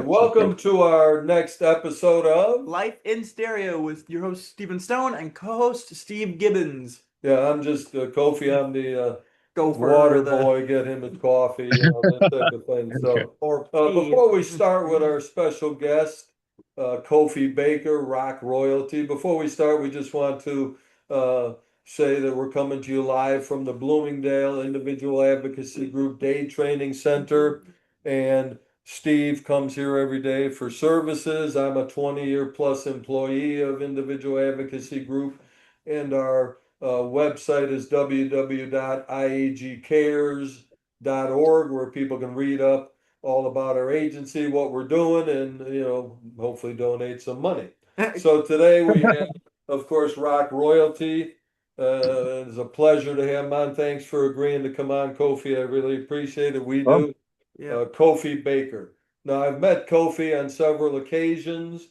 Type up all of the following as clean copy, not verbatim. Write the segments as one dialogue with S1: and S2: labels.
S1: Welcome to our next episode of
S2: Life in Stereo with your host Stephen Stone and co-host Steve Gibbons.
S1: Yeah, I'm just Kofi. I'm the
S2: Gopher,
S1: water boy. Get him his coffee, that type of thing. So, before we start with our special guest, Kofi Baker, rock royalty. Before we start, we just want to say that we're coming to you live from the Bloomingdale Individual Advocacy Group Day Training Center, and Steve comes here every day for services. I'm a 20-year plus employee of Individual Advocacy Group, and our website is www.iagcares.org, where people can read up all about our agency, what we're doing, and hopefully donate some money. So today we have, of course, rock royalty. It's a pleasure to have him on. Thanks for agreeing to come on, Kofi. I really appreciate it. We do.
S2: Yeah.
S1: Kofi Baker. Now, I've met Kofi on several occasions.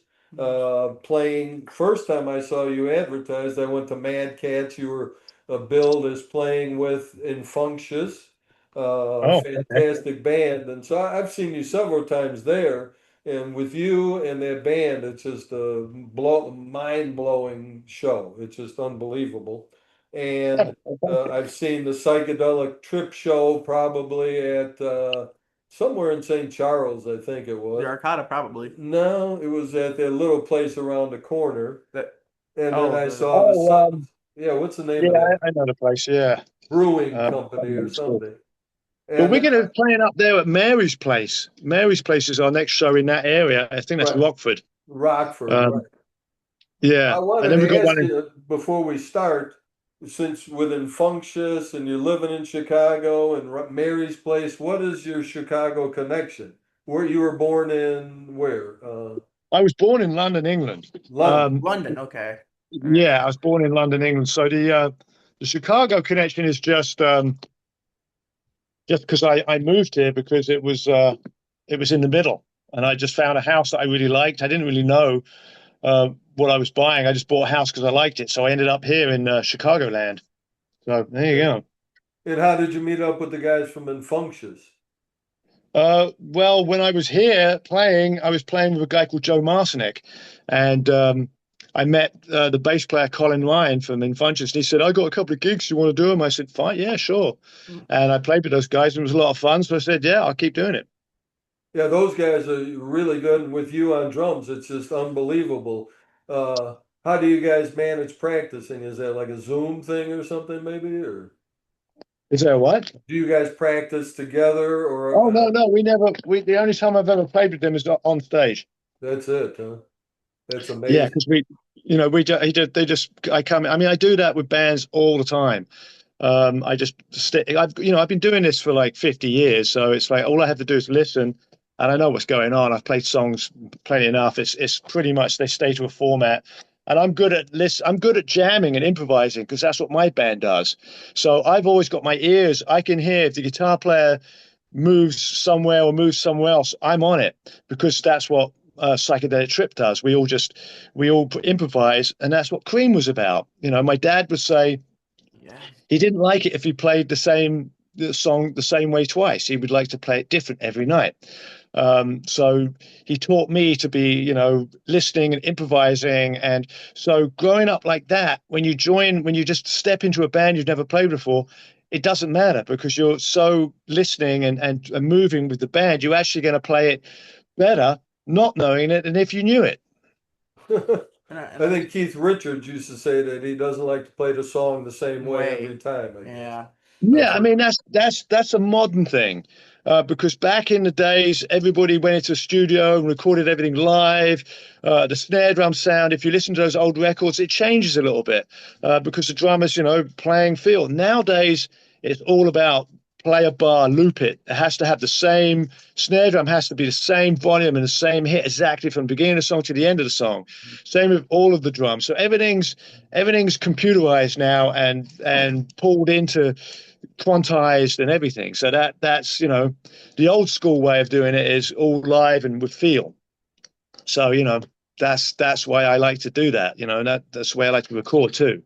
S1: Playing, first time I saw you advertised, I went to Mad Cats. You were billed as playing with Infunctious, fantastic band. And so I've seen you several times there. And with you and that band, it's just a mind-blowing show. It's just unbelievable. And I've seen the Psychedelic Trip show probably at somewhere in St. Charles, I think it was.
S2: The Arcada, probably.
S1: No, it was at that little place around the corner. And then I
S3: saw
S1: the Sun. Yeah, what's the name of that?
S3: I know the place, yeah.
S1: Brewing Company or something.
S3: Well, we're going to be playing up there at Mary's Place. Mary's Place is our next show in that area. I think that's Rockford.
S1: Rockford, right.
S3: Yeah.
S1: I wanted to ask you, before we start, since with Infunctious and you're living in Chicago and Mary's Place, what is your Chicago connection? Where you were born in where?
S3: I was born in London, England.
S2: London, okay.
S3: Yeah, I was born in London, England. So the Chicago connection is just because I moved here because it was in the middle, and I just found a house that I really liked. I didn't really know what I was buying. I just bought a house because I liked it. So I ended up here in Chicagoland. So there you go.
S1: And how did you meet up with the guys from Infunctious?
S3: Well, when I was here playing, I was playing with a guy called Joe Marcinek, and I met the bass player Colin Lyon from Infunctious, and he said, "I got a couple of gigs. You want to do them?" I said, "Fine, yeah, sure." And I played with those guys, and it was a lot of fun. So I said, "Yeah, I'll keep doing it."
S1: Yeah, those guys are really good, and with you on drums, it's just unbelievable. How do you guys manage practicing? Is that like a Zoom thing or something, maybe, or?
S3: Is that what?
S1: Do you guys practice together, or?
S3: Oh no, we never. The only time I've ever played with them is on stage.
S1: That's it, huh? That's amazing.
S3: Yeah, because I come. I mean, I do that with bands all the time. I just I've been doing this for like 50 years, so it's like all I have to do is listen, and I know what's going on. I've played songs plenty enough. It's pretty much they stay to a format. And I'm good at I'm good at jamming and improvising because that's what my band does. So I've always got my ears. I can hear if the guitar player moves somewhere or moves somewhere else. I'm on it because that's what Psychedelic Trip does. We all improvise, and that's what Cream was about. My dad would say he didn't like it if he played the song the same way twice. He would like to play it different every night. So he taught me to be, listening and improvising. And so growing up like that, when you just step into a band you've never played before, it doesn't matter because you're so listening and moving with the band, you're actually going to play it better, not knowing it, than if you knew it.
S1: I think Keith Richards used to say that he doesn't like to play the song the same way every time.
S3: Yeah, I mean, that's a modern thing. Because back in the days, everybody went into a studio and recorded everything live. The snare drum sound, if you listen to those old records, it changes a little bit because the drummers, playing feel. Nowadays, it's all about play a bar, loop it. It has to have the same snare drum, has to be the same volume and the same hit exactly from the beginning of the song to the end of the song. Same with all of the drums. So everything's computerized now and pulled into quantized and everything. So that's the old school way of doing it is all live and with feel. So that's why I like to do that. And that's the way I like to record too.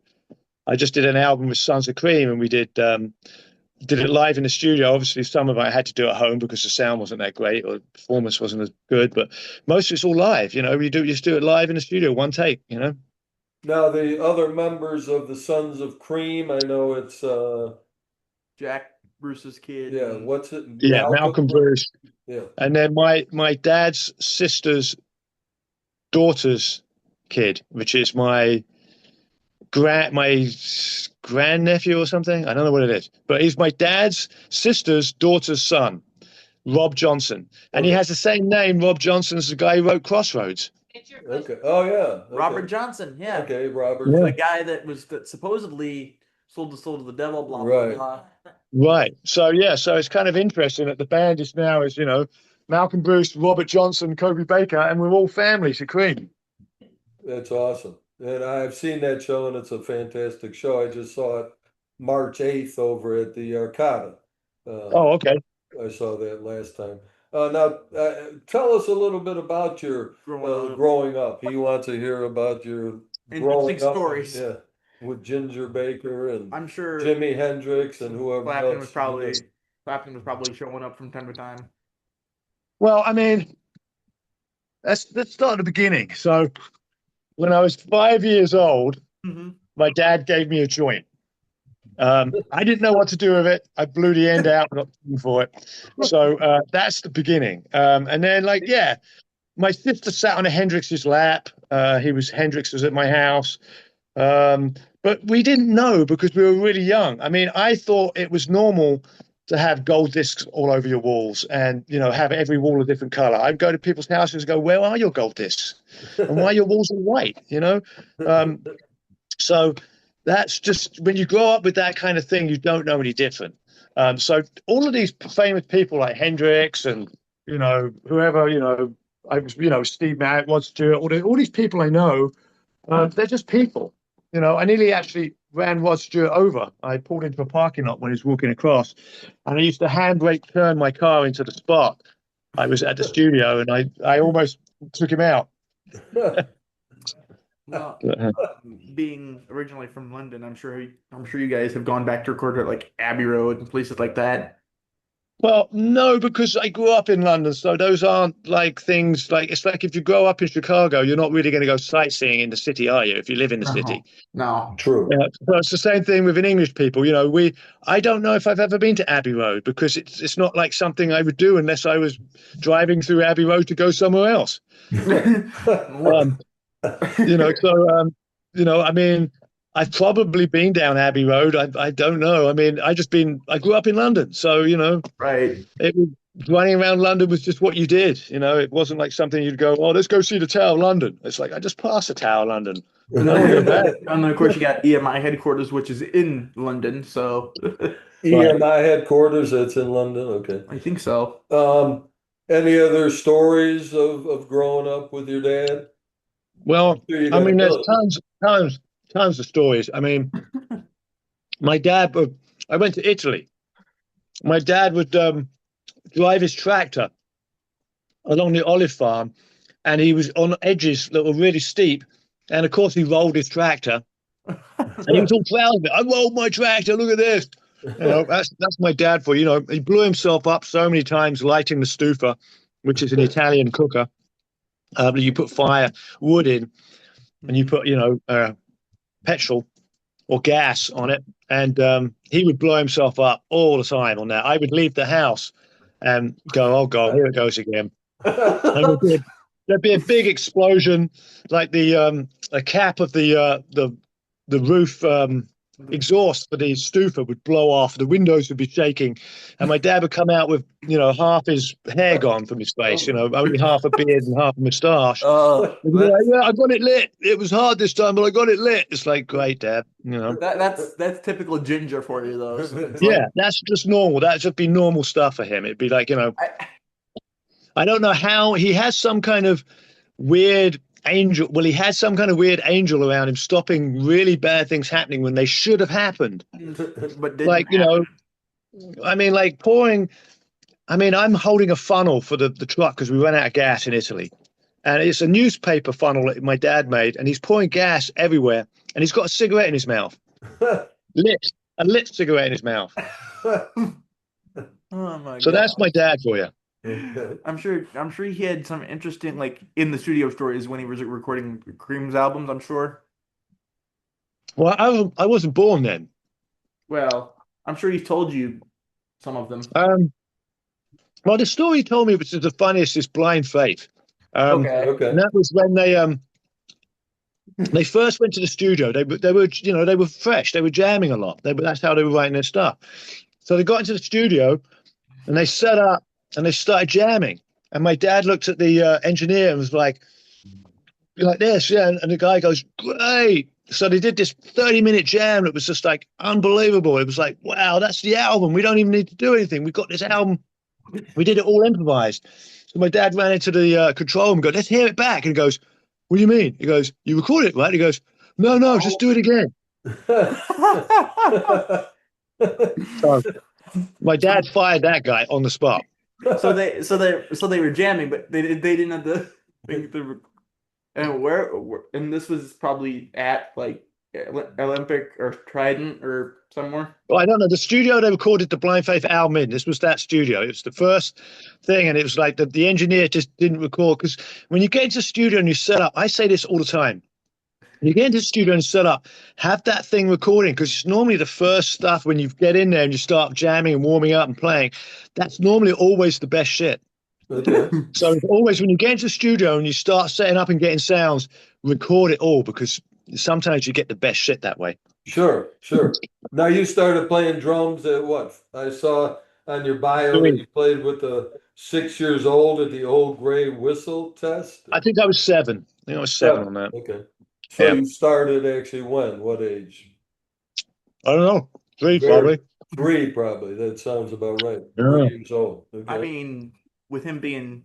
S3: I just did an album with Sons of Cream, and we did did it live in the studio. Obviously, some of it I had to do at home because the sound wasn't that great or the performance wasn't as good. But most of it's all live. You just do it live in the studio, one take.
S1: Now, the other members of the Sons of Cream, I know it's
S2: Jack Bruce's kid.
S1: yeah, what's it?
S3: Yeah, Malcolm Bruce.
S1: Yeah.
S3: And then my dad's sister's daughter's kid, which is my grandnephew or something. I don't know what it is, but he's my dad's sister's daughter's son, Rob Johnson, and he has the same name, Rob Johnson, as the guy who wrote Crossroads.
S1: Okay. Oh yeah. Okay.
S2: Robert Johnson. Yeah.
S1: Okay, Robert.
S3: Yeah.
S2: The guy that supposedly sold the soul to the devil. Blah blah
S1: Right.
S2: blah.
S3: Right. So yeah. So it's kind of interesting that the band is now Malcolm Bruce, Robert Johnson, Kofi Baker, and we're all families at Cream.
S1: That's awesome. And I've seen that show, and it's a fantastic show. I just saw it March 8th over at the Arcada.
S3: Oh, okay.
S1: I saw that last time. Now, tell us a little bit about your growing up. He wants to hear about your growing
S2: Interesting
S1: up.
S2: stories.
S1: Yeah, with Ginger Baker and
S2: I'm sure
S1: Jimi Hendrix and whoever
S2: Clapton
S1: else.
S2: was probably showing up from time to time.
S3: Well, I mean, let's start at the beginning. So when I was 5 years old, my dad gave me a joint. I didn't know what to do with it. I blew the end out, got for it. So that's the beginning. And then, my sister sat on a Hendrix's lap. Hendrix was at my house. But we didn't know because we were really young. I mean, I thought it was normal to have gold discs all over your walls and, have every wall a different color. I'd go to people's houses and go, where are your gold discs? And why are your walls all white? So that's just, when you grow up with that kind of thing, you don't know any different. So all of these famous people like Hendrix and, whoever, Steve Marriott, Rod Stewart, all these people I know, they're just people. I nearly actually ran Rod Stewart over. I pulled into a parking lot when he was walking across, and I used to handbrake turn my car into the spot. I was at the studio, and I almost took him out.
S2: Well, being originally from London, I'm sure you guys have gone back to record at like Abbey Road and places like that.
S3: Well, no, because I grew up in London, so those aren't like things like, it's like if you grow up in Chicago, you're not really going to go sightseeing in the city, are you? If you live in the city.
S2: No.
S1: True.
S3: Yeah, so it's the same thing with an English people. I don't know if I've ever been to Abbey Road because it's not like something I would do unless I was driving through Abbey Road to go somewhere else. I mean, I've probably been down Abbey Road. I don't know. I mean, I grew up in London. So,
S2: right.
S3: Running around London was just what you did. It wasn't like something you'd go, oh, let's go see the Tower of London. It's like, I just passed the Tower of London.
S2: And then, of course, you got EMI headquarters, which is in London. So
S1: EMI headquarters, that's in London. Okay.
S2: I think so.
S1: Any other stories of growing up with your dad?
S3: Well, I mean, there's tons of stories. I mean, my dad, I went to Italy. My dad would drive his tractor along the olive farm, and he was on edges that were really steep. And of course, he rolled his tractor, and he was all proud of it. I rolled my tractor. Look at this. That's my dad for you. He blew himself up so many times lighting the stufa, which is an Italian cooker. You put wood in, and you put petrol or gas on it, and he would blow himself up all the time on that. I would leave the house and go, oh God, here it goes again. And there'd be a big explosion, like the cap of the roof exhaust for the stufa would blow off, the windows would be shaking, and my dad would come out with half his hair gone from his face, only half a beard and half a moustache. Yeah, I got it lit. It was hard this time, but I got it lit. It's like, great, Dad.
S2: That's typical Ginger for you, though. So
S3: yeah, that's just normal. That'd just be normal stuff for him. It'd be like, I don't know how he has some kind of weird angel. Well, he had some kind of weird angel around him stopping really bad things happening when they should have happened.
S2: But
S3: like, I mean, like pouring. I mean, I'm holding a funnel for the truck because we ran out of gas in Italy. And it's a newspaper funnel that my dad made. And he's pouring gas everywhere. And he's got a cigarette in his mouth. Lit. a lit cigarette in his mouth.
S2: Oh my
S3: So
S2: God.
S3: that's my dad for you.
S1: Okay.
S2: I'm sure he had some interesting like in the studio stories when he was recording Cream's albums, I'm sure.
S3: Well, I wasn't born then.
S2: Well, I'm sure he's told you some of them.
S3: Um, well, the story he told me, which is the funniest, is Blind Faith.
S2: Okay.
S1: Okay.
S3: And that was when they first went to the studio. They were they were fresh. They were jamming a lot. That's how they were writing their stuff. So they got into the studio and they set up and they started jamming. And my dad looked at the engineer and was like this, yeah. And the guy goes, great. So they did this 30-minute jam that was just like unbelievable. It was like, wow, that's the album. We don't even need to do anything. We've got this album. We did it all improvised. So my dad ran into the control room and goes, let's hear it back. And he goes, what do you mean? He goes, you recorded it, right? He goes, no, just do it again. So my dad fired that guy on the spot.
S2: So they were jamming, but they didn't have the and this was probably at like Olympic or Trident or somewhere.
S3: Well, I don't know. The studio they recorded the Blind Faith album in, this was that studio. It was the first thing, and it was like the engineer just didn't record. Because when you get into the studio and you set up, I say this all the time. When you get into the studio and set up, have that thing recording, because it's normally the first stuff when you get in there and you start jamming and warming up and playing. That's normally always the best shit.
S1: Okay.
S3: So always when you get into the studio and you start setting up and getting sounds, record it all, because sometimes you get the best shit that way.
S1: Sure. Now you started playing drums at what? I saw on your bio that you played with the 6 years old at the Old Gray Whistle test.
S3: I think I was 7. I think I was 7 on that.
S1: Okay. So
S3: Yeah.
S1: you started actually when? What age?
S3: I don't know. 3
S1: Very-
S3: probably.
S1: 3 probably. That sounds about right.
S3: Yeah.
S1: 3 years old. Okay.
S2: I mean, with him being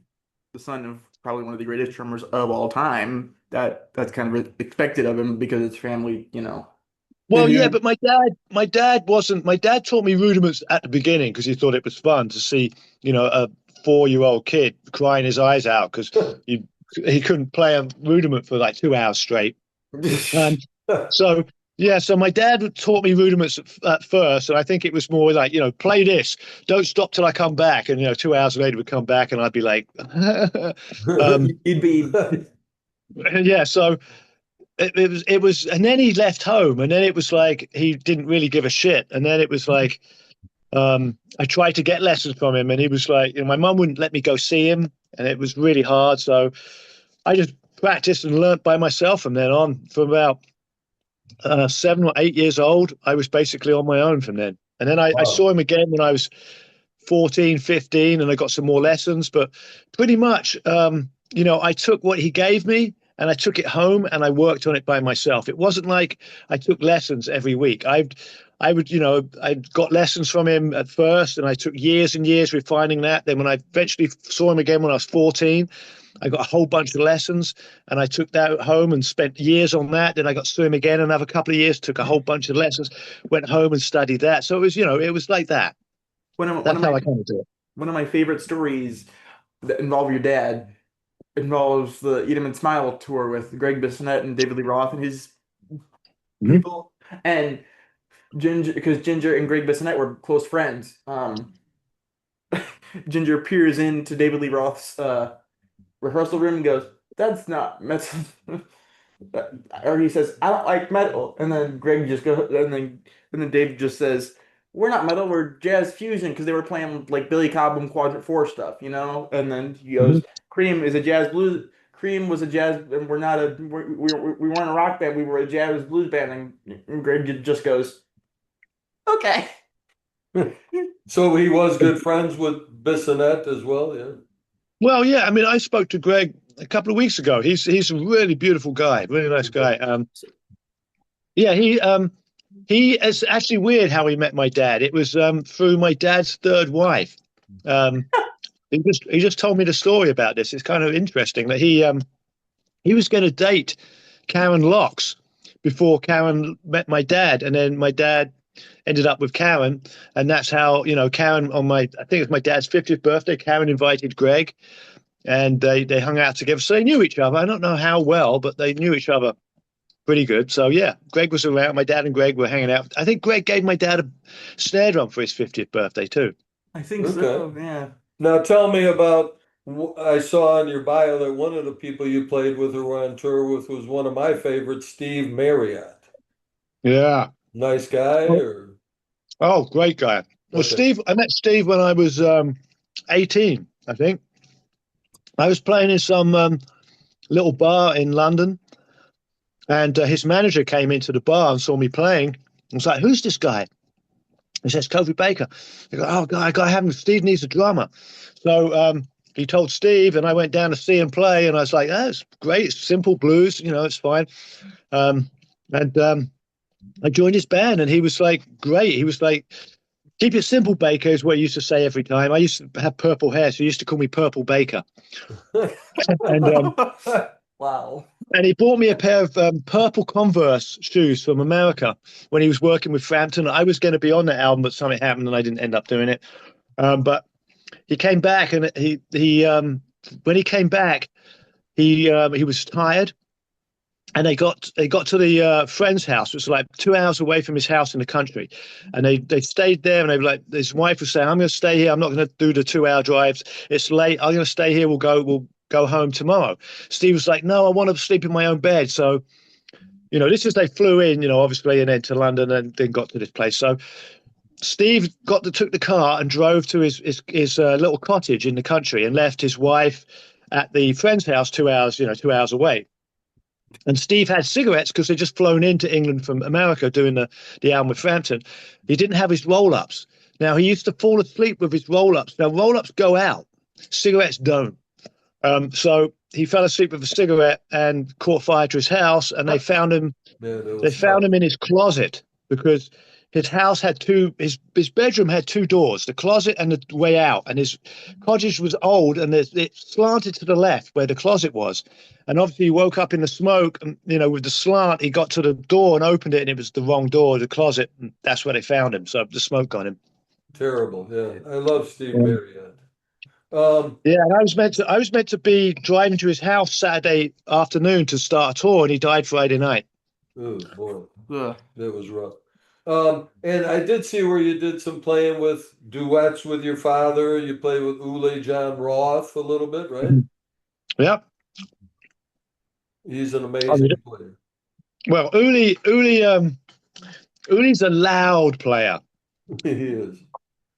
S2: the son of probably one of the greatest drummers of all time, that's kind of expected of him because it's family,
S3: Well,
S1: Did you-
S3: yeah, but my dad wasn't. My dad taught me rudiments at the beginning because he thought it was fun to see, a 4-year-old kid crying his eyes out because he couldn't play a rudiment for like 2 hours straight. So yeah, so my dad taught me rudiments at first, and I think it was more like, play this, don't stop till I come back, and 2 hours later we'd come back, and I'd be like,
S2: He'd be
S3: yeah. So it was, and then he left home, and then it was like he didn't really give a shit, and then it was like I tried to get lessons from him, and he was like, my mum wouldn't let me go see him, and it was really hard, so I just practiced and learnt by myself from then on. From about 7 or 8 years old, I was basically on my own from then. And then I saw him again when I was 14, 15, and I got some more lessons. But pretty much, I took what he gave me and I took it home and I worked on it by myself. It wasn't like I took lessons every week. I got lessons from him at first, and I took years and years refining that. Then when I eventually saw him again when I was 14, I got a whole bunch of lessons, and I took that home and spent years on that. Then I got to see him again another couple of years, took a whole bunch of lessons, went home and studied that. So it was, it was like that. That's how I kind of do it.
S2: One of my favorite stories that involve your dad involves the Eat 'em and Smile tour with Greg Bissonette and David Lee Roth and his people. And because Ginger and Greg Bissonette were close friends, Ginger peers into David Lee Roth's rehearsal room and goes, "That's not metal." Or he says, "I don't like metal." And then Greg just goes, and then Dave just says, "We're not metal, we're jazz fusion," because they were playing like Billy Cobham Quadrant 4 stuff, And then he goes, "Cream is a jazz blues. Cream was a jazz, and we weren't a rock band. We were a jazz blues band." And Greg just goes, "Okay."
S1: So he was good friends with Bissonette as well, yeah.
S3: Well, yeah. I mean, I spoke to Greg a couple of weeks ago. He's a really beautiful guy, really nice guy. Yeah, it's actually weird how he met my dad. It was through my dad's third wife. He just told me the story about this. It's kind of interesting that he was going to date Karen Locks before Karen met my dad, and then my dad ended up with Karen, and that's how Karen I think it was my dad's 50th birthday. Karen invited Greg, and they hung out together, so they knew each other. I don't know how well, but they knew each other. pretty good. So yeah, Greg was around. My dad and Greg were hanging out. I think Greg gave my dad a snare drum for his 50th birthday too.
S2: I think
S1: Okay.
S2: so. Yeah.
S1: Now tell me about, I saw in your bio that one of the people you played with or were on tour with was one of my favorites, Steve Marriott.
S3: Yeah.
S1: Nice guy or?
S3: Oh, great guy. Well,
S1: Okay.
S3: Steve, I met Steve when I was 18, I think. I was playing in some little bar in London, and his manager came into the bar and saw me playing. I was like, "Who's this guy?" He says, "Kofi Baker." I go, "Oh, God, I got to have him. Steve needs a drummer." So he told Steve, and I went down to see him play, and I was like, "Oh, it's great. It's simple blues. You know, it's fine." And I joined his band, and he was like, great. He was like, "Keep it simple, Baker," is what he used to say every time. I used to have purple hair, so he used to call me Purple Baker. And
S2: Wow.
S3: and he bought me a pair of purple Converse shoes from America when he was working with Frampton. I was going to be on that album, but something happened, and I didn't end up doing it. But he came back, and he when he came back, he was tired. And they got to the friend's house, which was like 2 hours away from his house in the country. And they stayed there, and they were like, his wife was saying, "I'm going to stay here. I'm not going to do the 2 hour drives. It's late. I'm going to stay here. We'll go home tomorrow." Steve was like, "No, I want to sleep in my own bed." So, this is, they flew in, obviously, and then to London and then got to this place. So Steve took the car and drove to his little cottage in the country and left his wife at the friend's house 2 hours, 2 hours away. And Steve had cigarettes because they'd just flown into England from America doing the album with Frampton. He didn't have his roll-ups. Now, he used to fall asleep with his roll-ups. Now, roll-ups go out. Cigarettes don't. So he fell asleep with a cigarette and caught fire to his house, and they found him. They found him in his closet because his house had his bedroom had two doors, the closet and the way out. And his cottage was old, and it slanted to the left where the closet was. And obviously he woke up in the smoke, and, with the slant, he got to the door and opened it, and it was the wrong door, the closet. And that's where they found him. So the smoke got him.
S1: Terrible. Yeah. I love Steve Marriott.
S3: Yeah, and I was meant to be driving to his house Saturday afternoon to start a tour, and he died Friday night.
S1: Oh boy,
S2: Ugh.
S1: that was rough. And I did see where you did some playing with duets with your father. You played with Ule John Roth a little bit, right?
S3: Yep.
S1: He's an amazing player.
S3: Well, Ule's a loud player.
S1: He is.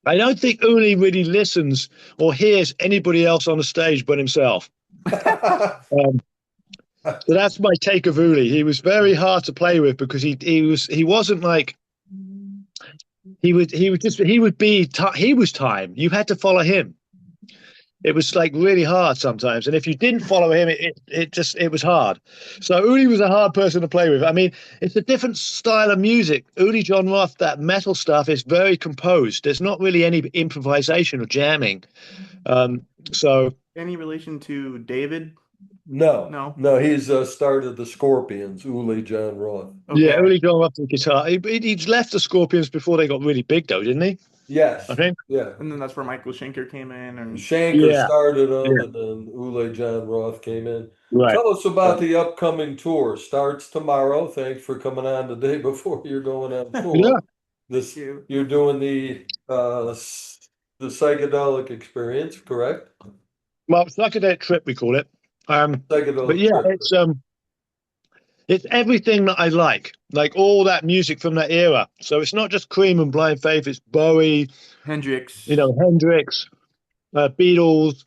S3: I don't think Ule really listens or hears anybody else on the stage but himself. So that's my take of Ule. He was very hard to play with because he wasn't like he was time. You had to follow him. It was like really hard sometimes, and if you didn't follow him, it was hard. So Uli was a hard person to play with. I mean, it's a different style of music. Uli John Roth, that metal stuff, is very composed. There's not really any improvisation or jamming. So
S2: Any relation to David?
S1: No. He's started the Scorpions. Ule John Roth.
S2: Okay.
S3: yeah, Uli John Roth on guitar. He'd left the Scorpions before they got really big, though, didn't he?
S1: Yes.
S3: I think.
S1: Yeah.
S2: And then that's where Michael Schenker came in, and
S1: Schenker started them,
S3: Yeah.
S1: and then Ule John Roth came in.
S3: Right.
S1: Tell us about the upcoming tour. Starts tomorrow. Thanks for coming on the day before you're going on tour.
S3: Yeah.
S1: You're doing the psychedelic experience, correct?
S3: Well, psychedelic trip, we call it.
S1: Psychedelic
S3: But yeah,
S1: trip.
S3: it's everything that I like all that music from that era. So it's not just Cream and Blind Faith. It's Bowie,
S2: Hendrix.
S3: Hendrix, Beatles,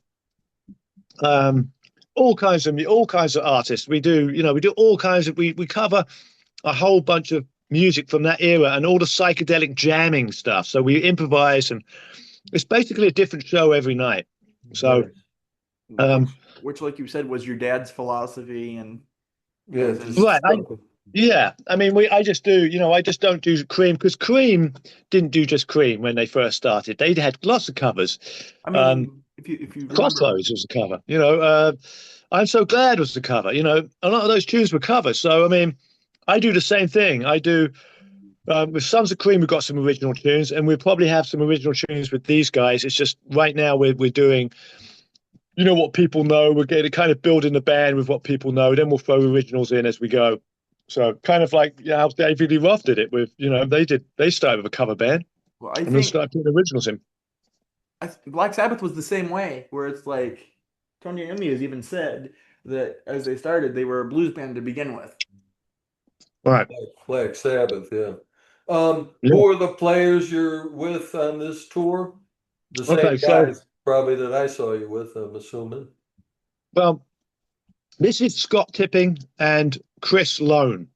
S3: all kinds of artists. We do all kinds of. We cover a whole bunch of music from that era and all the psychedelic jamming stuff. So we improvise, and it's basically a different show every night. So,
S2: which, like you said, was your dad's philosophy, and
S1: yeah,
S3: right. I mean, I just don't do Cream because Cream didn't do just Cream when they first started. They had lots of covers.
S2: I mean, if you
S3: Crossroads was a cover. I'm So Glad was the cover. A lot of those tunes were covers. So I mean, I do the same thing. I do with Sons of Cream. We've got some original tunes, and we'll probably have some original tunes with these guys. It's just right now we're doing. What people know. We're getting kind of building the band with what people know. Then we'll throw originals in as we go. So kind of like how David Lee Roth did it with, they started with a cover band
S2: Well, I
S3: and then
S2: think
S3: started putting originals in.
S2: Black Sabbath was the same way, where it's like Tony Iommi has even said that as they started, they were a blues band to begin with.
S3: Right.
S1: Black Sabbath, yeah.
S3: Yeah.
S1: Who are the players you're with on this tour? The same
S3: Okay, so
S1: guys probably that I saw you with, I'm assuming.
S3: well, this is Scott Tipping and Chris Lone.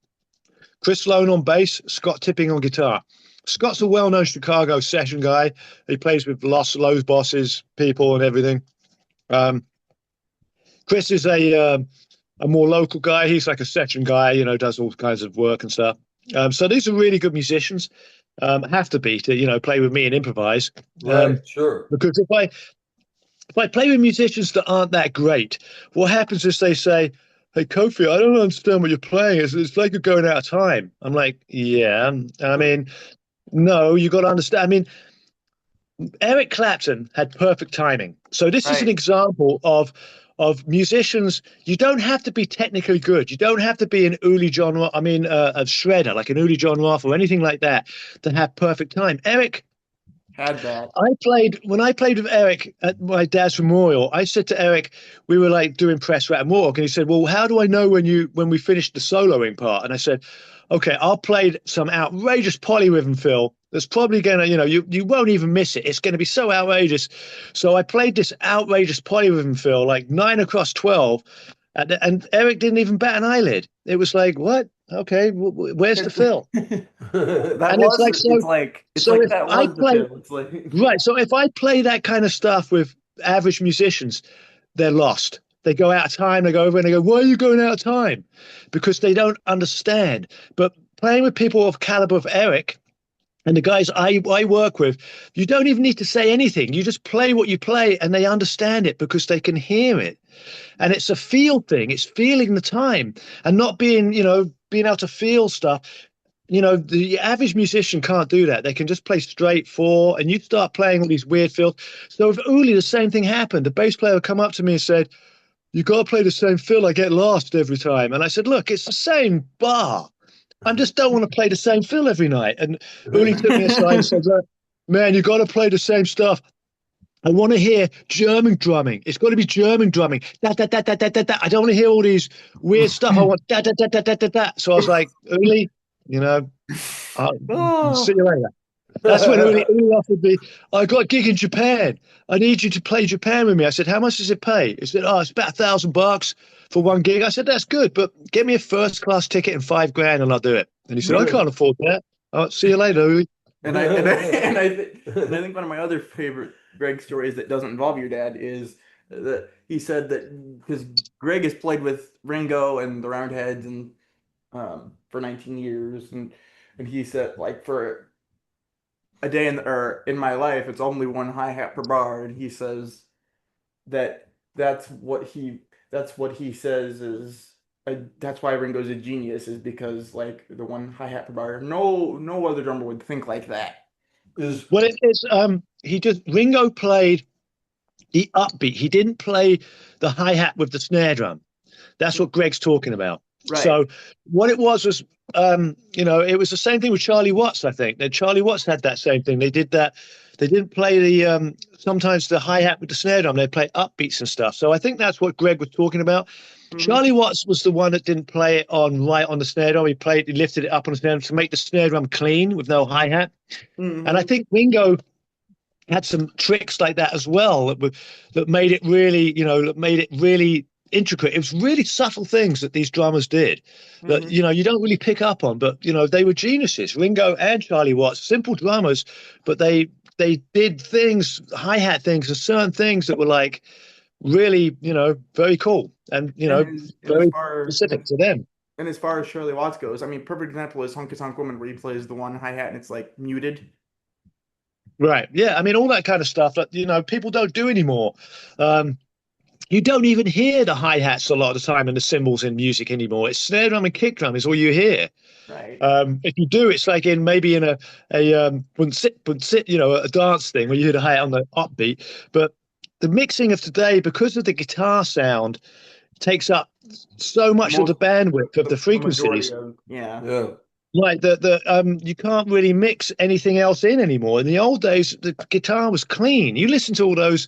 S3: Chris Lone on bass, Scott Tipping on guitar. Scott's a well-known Chicago session guy. He plays with Lowe's Bosses, people, and everything. Chris is a more local guy. He's like a session guy, does all kinds of work and stuff. So these are really good musicians. Have to be to play with me and improvise.
S1: Right, sure.
S3: Because if I play with musicians that aren't that great, what happens is they say, "Hey, Kofi, I don't understand what you're playing. It's like you're going out of time." I'm like, yeah. I mean, no, you got to understand. I mean, Eric Clapton had perfect timing. So this is an
S2: Right.
S3: example of musicians. You don't have to be technically good. You don't have to be an Uli John, a shredder, like an Uli John Roth or anything like that, to have perfect time. Eric
S2: Had that.
S3: when I played with Eric at my dad's memorial, I said to Eric, we were like doing press rat and walk, and he said, "Well, how do I know when we finished the soloing part?" And I said, "Okay, I'll play some outrageous polyrhythm fill that's probably gonna, you won't even miss it. It's gonna be so outrageous." So I played this outrageous polyrhythm fill, like 9 across 12, and Eric didn't even bat an eyelid. It was like, what? Okay, where's the fill?
S2: That
S3: And
S2: was
S3: so if
S2: that
S3: I
S2: was the
S3: play
S2: fill. It's like
S3: right, so if I play that kind of stuff with average musicians, they're lost. They go out of time. They go over and they go, "Why are you going out of time?" Because they don't understand. But playing with people of caliber of Eric and the guys I work with, you don't even need to say anything. You just play what you play, and they understand it because they can hear it. And it's a feel thing. It's feeling the time and not being able to feel stuff. The average musician can't do that. They can just play straight four, and you start playing all these weird fills. So with Uli, the same thing happened. The bass player would come up to me and said, "You got to play the same fill. I get lost every time." And I said, "Look, it's the same bar. I just don't want to play the same fill every night." And Uli took me aside and said, "Look, man, you got to play the same stuff. I want to hear German drumming. It's got to be German drumming. Da, da, da, da, da, da, da. I don't want to hear all these weird stuff. I want da, da, da, da, da, da, da." So I was like, "Uli, I'll see you later." That's when Uli offered me, "I got a gig in Japan. I need you to play Japan with me." I said, "How much does it pay?" He said, "Oh, it's about $1,000 for one gig." I said, "That's good, but get me a first class ticket and $5,000 and I'll do it." And he said, "I can't afford that. I'll see you later, Uli."
S2: And I think one of my other favorite Greg stories that doesn't involve your dad is that he said that because Greg has played with Ringo and the Roundheads and for 19 years, and he said like for a day in my life it's only one hi-hat per bar, and he says that that's what he says is that's why Ringo's a genius, is because like the one hi-hat per bar, no other drummer would think like that.
S3: Well, Ringo played the upbeat. He didn't play the hi-hat with the snare drum. That's what Greg's talking about.
S2: Right.
S3: So what it was, it was the same thing with Charlie Watts, I think. That Charlie Watts had that same thing. They did that. They didn't play the sometimes the hi-hat with the snare drum. They play upbeats and stuff. So I think that's what Greg was talking about. Mm-hmm. Charlie Watts was the one that didn't play it right on the snare drum. He lifted it up on the snare drum to make the snare drum clean with no hi-hat. Mm-hmm. And I think Ringo had some tricks like that as well that made it really, intricate. It was really subtle things that these drummers did that, you don't really pick up on, but, they were geniuses. Ringo and Charlie Watts, simple drummers, but they did things, hi-hat things, and certain things that were like really, very cool and, very specific to them.
S2: And as far as Charlie Watts goes, I mean, perfect example is Honky Tonk Woman, where he plays the one hi-hat and it's like muted.
S3: Right. Yeah. I mean, all that kind of stuff that, people don't do anymore. You don't even hear the hi-hats a lot of the time and the cymbals in music anymore. It's snare drum and kick drum is all you hear.
S2: Right.
S3: If you do, it's like maybe in a dance thing where you hear the hi-hat on the upbeat. But the mixing of today, because of the guitar sound, takes up so much of the bandwidth of the
S2: majority
S3: frequencies.
S1: Yeah.
S3: Like you can't really mix anything else in anymore. In the old days, the guitar was clean. You listen to all those.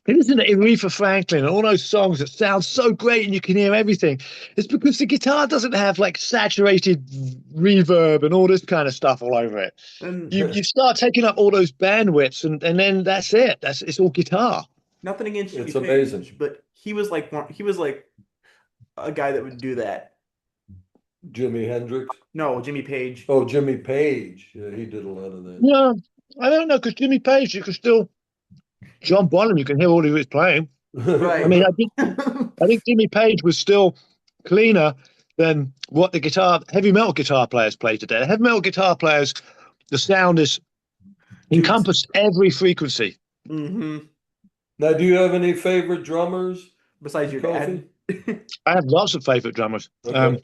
S3: You listen to Aretha Franklin and all those songs that sound so great and you can hear everything. It's because the guitar doesn't have like saturated reverb and all this kind of stuff all over it.
S2: And
S3: You start taking up all those bandwidths and then that's it. It's all guitar.
S2: nothing against Jimmy
S1: It's amazing.
S2: Page, but he was like a guy that would do that.
S1: Jimi Hendrix.
S2: No, Jimmy Page.
S1: Oh, Jimmy Page. Yeah, he did a lot of that.
S3: Yeah, I don't know, because Jimmy Page, you can still John Bonham, you can hear all he was playing.
S2: Right.
S3: I mean, I think Jimmy Page was still cleaner than what the heavy metal guitar players play today. Heavy metal guitar players, the sound is encompassed every frequency.
S2: Mm-hmm.
S1: Now, do you have any favorite drummers
S2: Besides your dad?
S3: I have lots of favorite drummers.
S1: Okay.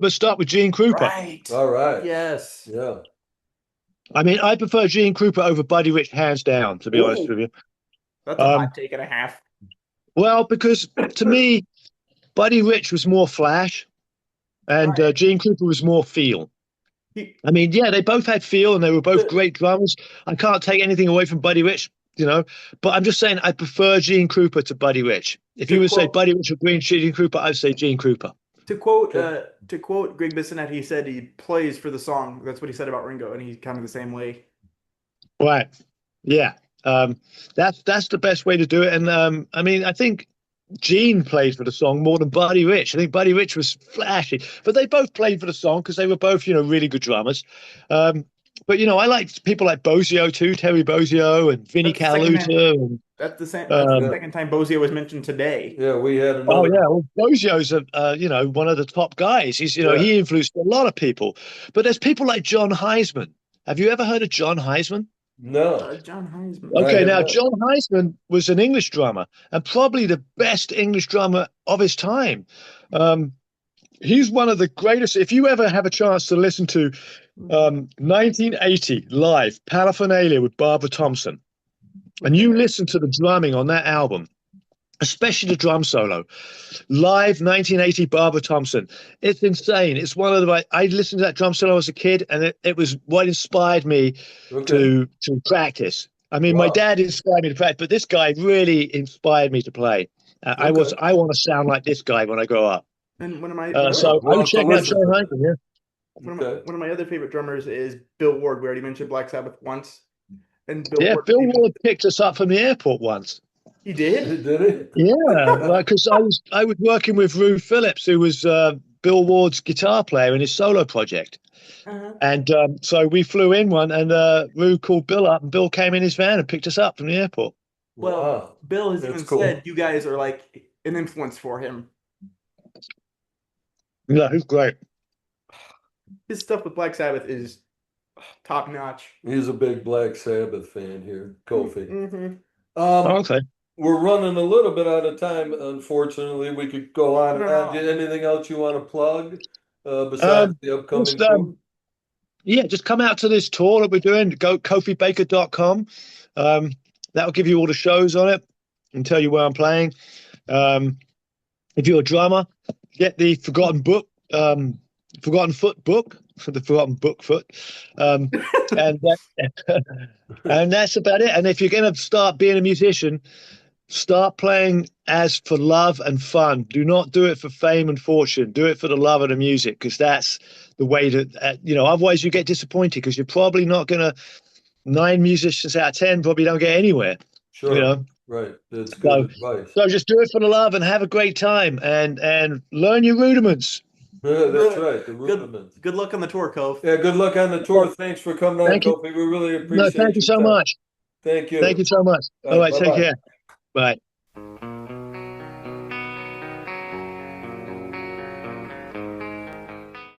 S3: Let's start with Gene Krupa.
S2: Right.
S1: All right.
S2: Yes.
S1: Yeah.
S3: I mean, I prefer Gene Krupa over Buddy Rich, hands down, to be honest with you.
S2: That's a hot take and a half.
S3: Well, because to me, Buddy Rich was more flash, and Gene Krupa was more feel. I mean, yeah, they both had feel, and they were both great drummers. I can't take anything away from Buddy Rich, but I'm just saying I prefer Gene Krupa to Buddy Rich. If you would say Buddy Rich or Gene Krupa, I'd say Gene Krupa.
S2: To quote Greg Bissonette, he said he plays for the song. That's what he said about Ringo, and he's kind of the same way.
S3: Right. Yeah. That's the best way to do it. And I mean, I think Gene played for the song more than Buddy Rich. I think Buddy Rich was flashy, but they both played for the song because they were both, really good drummers. But I like people like Bozio too, Terry Bozio and Vinnie Caluta.
S2: That's the second time Bozio was mentioned today.
S1: Yeah, we had another.
S3: Oh yeah, well, Bozio's one of the top guys. He's he influenced a lot of people. But there's people like John Heisman. Have you ever heard of John Heisman?
S1: No.
S2: John Heisman.
S3: Okay, now John Heisman was an English drummer and probably the best English drummer of his time. He's one of the greatest. If you ever have a chance to listen to 1980 live Paraphernalia with Barbara Thompson, and you listen to the drumming on that album, especially the drum solo, live 1980 Barbara Thompson, it's insane. It's one of the. I listened to that drum solo as a kid, and it was what inspired me to practice. I mean, my dad inspired me to practice, but this guy really inspired me to play. I want to sound like this guy when I grow up.
S2: And one of my
S3: so I would check out John Heisman. Yeah.
S2: One of my other favorite drummers is Bill Ward. We already mentioned Black Sabbath once. And
S3: Bill Ward picked us up from the airport once.
S2: He did?
S1: Did he?
S3: Yeah, because I was working with Rue Phillips, who was Bill Ward's guitar player in his solo project. And so we flew in one, and Rue called Bill up, and Bill came in his van and picked us up from the airport.
S2: Well, Bill has even said you guys are like an influence for him.
S3: No, he's great.
S2: His stuff with Black Sabbath is top notch.
S1: He's a big Black Sabbath fan here, Kofi.
S2: Mm-hmm.
S3: Okay.
S1: We're running a little bit out of time, unfortunately. We could go on and on. Anything else you want to plug besides the upcoming tour?
S3: Yeah, just come out to this tour that we're doing. Go kofibaker.com. That'll give you all the shows on it and tell you where I'm playing. If you're a drummer, get the Forgotten Foot book for the Forgotten Book Foot. And that's about it. And if you're going to start being a musician, start playing as for love and fun. Do not do it for fame and fortune. Do it for the love of the music, because that's the way to, otherwise you get disappointed because you're probably not going to, 9 musicians out of 10 probably don't get anywhere.
S1: Sure. Right. That's good advice.
S3: So just do it for the love and have a great time and learn your rudiments.
S1: Yeah, that's right. The rudiments.
S2: Good luck on the tour, Kof.
S1: Yeah, good luck on the tour. Thanks for coming on, Kofi. We really appreciate it.
S3: Thank you so much.
S1: Thank you.
S3: Thank you so much. All right, take care. Bye.